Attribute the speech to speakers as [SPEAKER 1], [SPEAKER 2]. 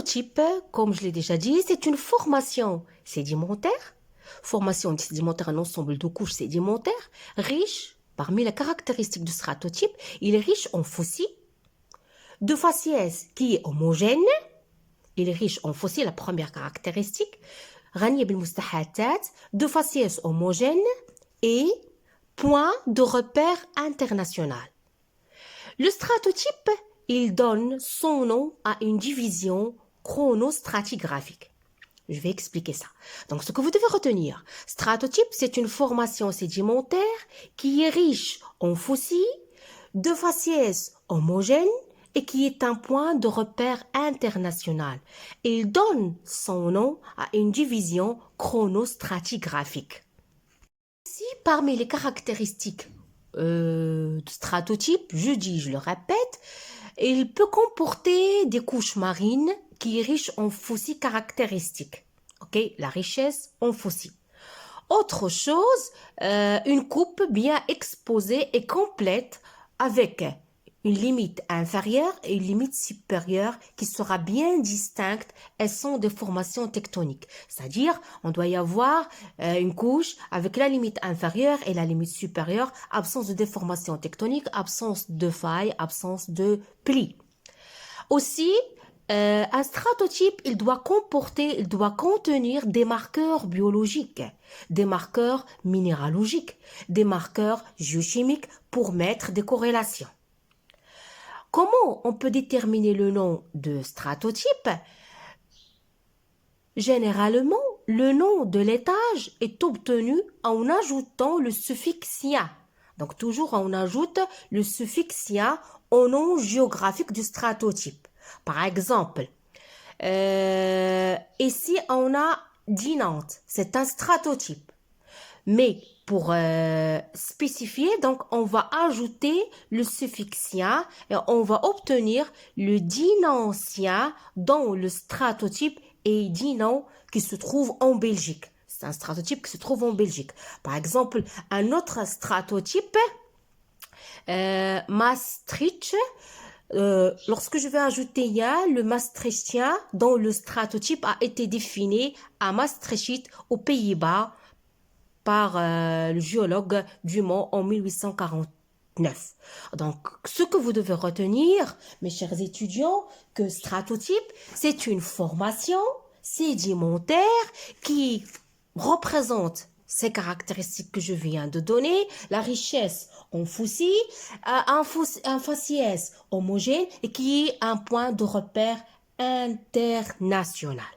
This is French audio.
[SPEAKER 1] stratotype, comme je l'ai déjà dit, c'est une formation sédimentaire. Formation sédimentaire, un ensemble de couches sédimentaires riche. Parmi les caractéristiques du stratotype, il est riche en fossiles, de faciès qui est homogène. Il est riche en fossiles, la première caractéristique. غني بالمستحاثات, de faciès homogène et point de repère international. Le stratotype, il donne son nom à une division chronostratigraphique. Je vais expliquer ça. Donc, ce que vous devez retenir, stratotype, c'est une formation sédimentaire qui est riche en fossiles, de faciès homogène et qui est un point de repère international. Il donne son nom à une division chronostratigraphique. Si parmi les caractéristiques du stratotype, je le répète, il peut comporter des couches marines qui est riche en fossiles caractéristiques. Okay? La richesse en fossiles. Autre chose, une coupe bien exposée et complète avec une limite inférieure et une limite supérieure qui sera bien distincte. Elles sont des formations tectoniques. C'est-à-dire, on doit y avoir une couche avec la limite inférieure et la limite supérieure, absence de déformation tectonique, absence de faille, absence de plis. Aussi, un stratotype, il doit contenir des marqueurs biologiques, des marqueurs minéralogiques, des marqueurs géochimiques pour mettre des corrélations. Comment on peut déterminer le nom de stratotype? Généralement, le nom de l'étage est obtenu en ajoutant le suffixe -ia. Donc, toujours on ajoute le suffixe -ia au nom géographique du stratotype. Par exemple, ici, on a Dinante. C'est un stratotype. Mais pour spécifier, donc, on va ajouter le suffixe -ia et on va obtenir le dinancien dans le stratotype et Dinan qui se trouve en Belgique. C'est un stratotype qui se trouve en Belgique. Par exemple, un autre stratotype, Maastricht. Lorsque je vais ajouter -ia, le maastrichtien dont le stratotype a été défini à Maastricht aux Pays-Bas par le géologue Dumont en 1849. Donc, ce que vous devez retenir, mes chers étudiants, que stratotype, c'est une formation sédimentaire qui représente ces caractéristiques que je viens de donner, la richesse en fossiles, un faciès homogène et qui est un point de repère international.